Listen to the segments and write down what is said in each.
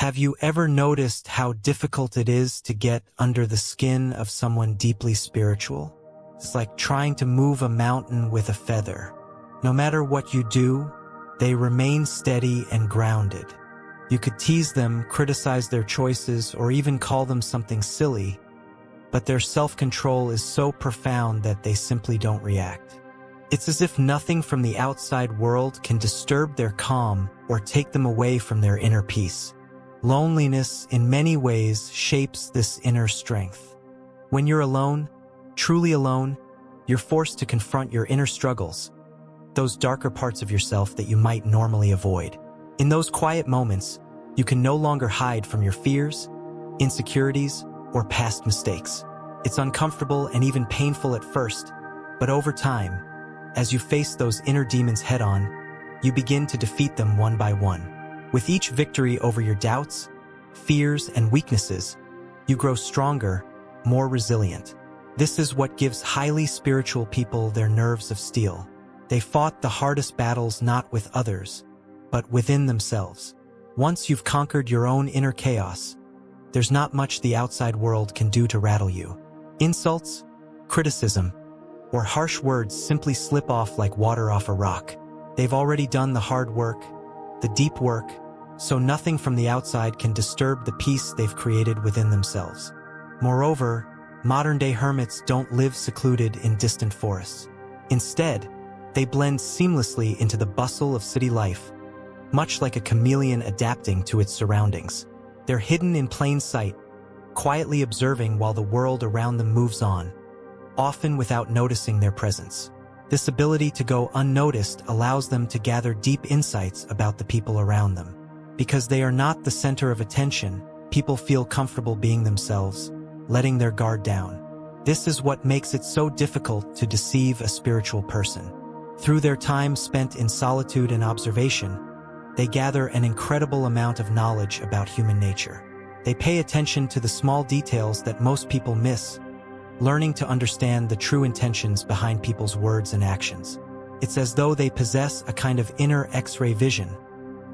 Have you ever noticed how difficult it is to get under the skin of someone deeply spiritual? It's like trying to move a mountain with a feather. No matter what you do, they remain steady and grounded. You could tease them, criticize their choices, or even call them something silly, but their self-control is so profound that they simply don't react. It's as if nothing from the outside world can disturb their calm or take them away from their inner peace. Loneliness, in many ways, shapes this inner strength. When you're alone, truly alone, you're forced to confront your inner struggles, those darker parts of yourself that you might normally avoid. In those quiet moments, you can no longer hide from your fears, insecurities, or past mistakes. It's uncomfortable and even painful at first, but over time, as you face those inner demons head-on, you begin to defeat them one by one. With each victory over your doubts, fears, and weaknesses, you grow stronger, more resilient. This is what gives highly spiritual people their nerves of steel. They fought the hardest battles not with others, but within themselves. Once you've conquered your own inner chaos, there's not much the outside world can do to rattle you. Insults, criticism, or harsh words simply slip off like water off a rock. They've already done the hard work, the deep work, so nothing from the outside can disturb the peace they've created within themselves. Moreover, modern-day hermits don't live secluded in distant forests. Instead, they blend seamlessly into the bustle of city life, much like a chameleon adapting to its surroundings. They're hidden in plain sight, quietly observing while the world around them moves on, often without noticing their presence. This ability to go unnoticed allows them to gather deep insights about the people around them. Because they are not the center of attention, people feel comfortable being themselves, letting their guard down. This is what makes it so difficult to deceive a spiritual person. Through their time spent in solitude and observation, they gather an incredible amount of knowledge about human nature. They pay attention to the small details that most people miss, learning to understand the true intentions behind people's words and actions. It's as though they possess a kind of inner X-ray vision,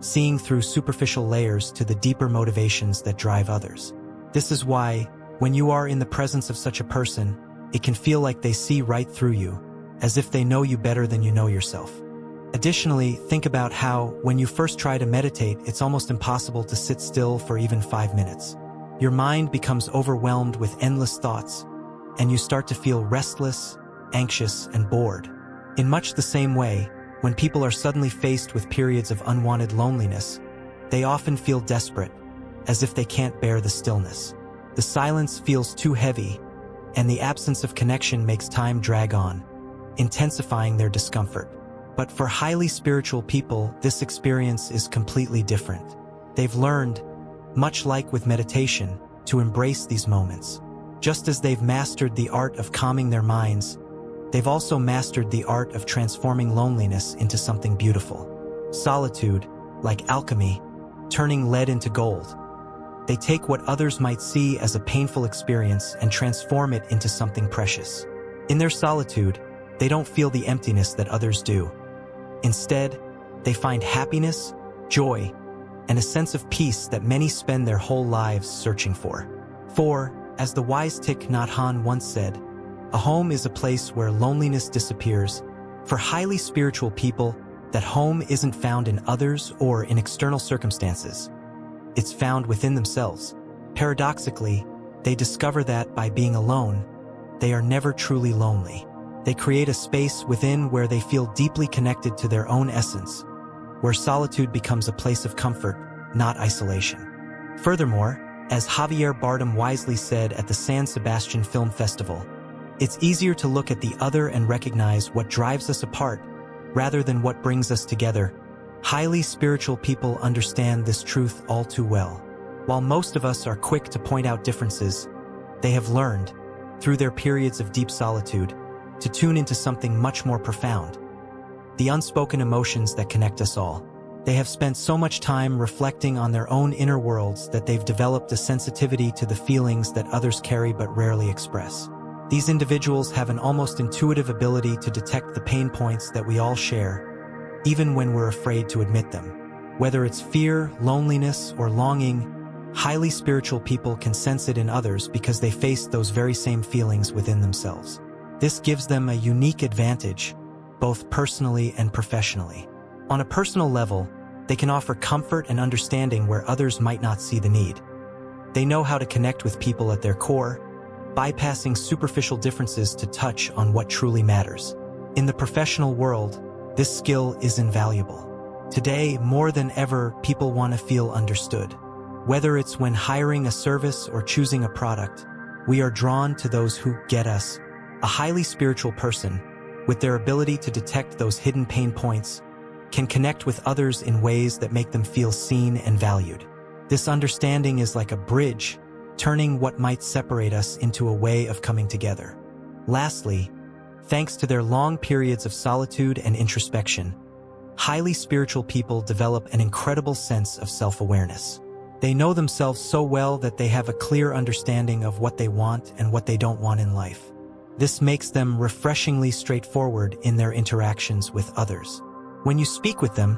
seeing through superficial layers to the deeper motivations that drive others. This is why, when you are in the presence of such a person, it can feel like they see right through you, as if they know you better than you know yourself. Additionally, think about how, when you first try to meditate, it's almost impossible to sit still for even 5 minutes. Your mind becomes overwhelmed with endless thoughts, and you start to feel restless, anxious, and bored. In much the same way, when people are suddenly faced with periods of unwanted loneliness, they often feel desperate, as if they can't bear the stillness. The silence feels too heavy, and the absence of connection makes time drag on, intensifying their discomfort. But for highly spiritual people, this experience is completely different. They've learned, much like with meditation, to embrace these moments. Just as they've mastered the art of calming their minds, they've also mastered the art of transforming loneliness into something beautiful. Solitude, like alchemy, turning lead into gold. They take what others might see as a painful experience and transform it into something precious. In their solitude, they don't feel the emptiness that others do. Instead, they find happiness, joy, and a sense of peace that many spend their whole lives searching for. For, as the wise Thich Nhat Hanh once said, a home is a place where loneliness disappears. For highly spiritual people, that home isn't found in others or in external circumstances. It's found within themselves. Paradoxically, they discover that by being alone, they are never truly lonely. They create a space within where they feel deeply connected to their own essence, where solitude becomes a place of comfort, not isolation. Furthermore, as Javier Bardem wisely said at the San Sebastian Film Festival, it's easier to look at the other and recognize what drives us apart, rather than what brings us together. Highly spiritual people understand this truth all too well. While most of us are quick to point out differences, they have learned, through their periods of deep solitude, to tune into something much more profound: the unspoken emotions that connect us all. They have spent so much time reflecting on their own inner worlds that they've developed a sensitivity to the feelings that others carry but rarely express. These individuals have an almost intuitive ability to detect the pain points that we all share, even when we're afraid to admit them. Whether it's fear, loneliness, or longing, Highly spiritual people can sense it in others because they face those very same feelings within themselves. This gives them a unique advantage, both personally and professionally. On a personal level, they can offer comfort and understanding where others might not see the need. They know how to connect with people at their core, bypassing superficial differences to touch on what truly matters. In the professional world, this skill is invaluable. Today, more than ever, people want to feel understood. Whether it's when hiring a service or choosing a product, we are drawn to those who get us. A highly spiritual person, with their ability to detect those hidden pain points, can connect with others in ways that make them feel seen and valued. This understanding is like a bridge, turning what might separate us into a way of coming together. Lastly, thanks to their long periods of solitude and introspection, highly spiritual people develop an incredible sense of self-awareness. They know themselves so well that they have a clear understanding of what they want and what they don't want in life. This makes them refreshingly straightforward in their interactions with others. When you speak with them,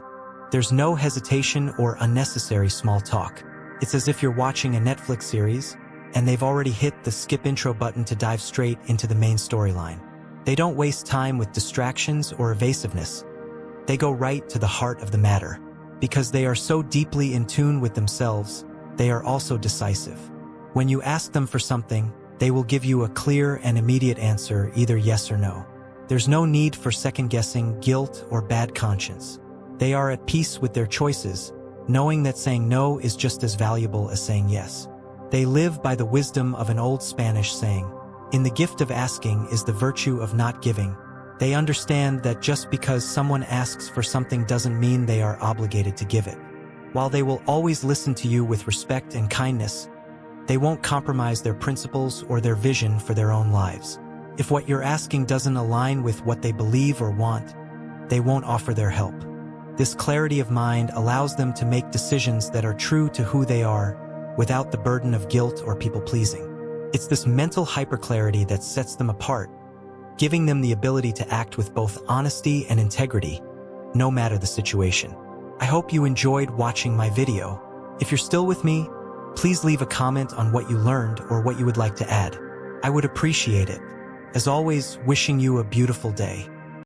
there's no hesitation or unnecessary small talk. It's as if you're watching a Netflix series, and they've already hit the skip intro button to dive straight into the main storyline. They don't waste time with distractions or evasiveness. They go right to the heart of the matter. Because they are so deeply in tune with themselves, they are also decisive. When you ask them for something, they will give you a clear and immediate answer, either yes or no. There's no need for second-guessing, guilt, or bad conscience. They are at peace with their choices, knowing that saying no is just as valuable as saying yes. They live by the wisdom of an old Spanish saying, "In the gift of asking is the virtue of not giving." They understand that just because someone asks for something doesn't mean they are obligated to give it. While they will always listen to you with respect and kindness, they won't compromise their principles or their vision for their own lives. If what you're asking doesn't align with what they believe or want, they won't offer their help. This clarity of mind allows them to make decisions that are true to who they are, without the burden of guilt or people-pleasing. It's this mental hyperclarity that sets them apart, giving them the ability to act with both honesty and integrity, no matter the situation. I hope you enjoyed watching my video. If you're still with me, please leave a comment on what you learned or what you would like to add. I would appreciate it. As always, wishing you a beautiful day.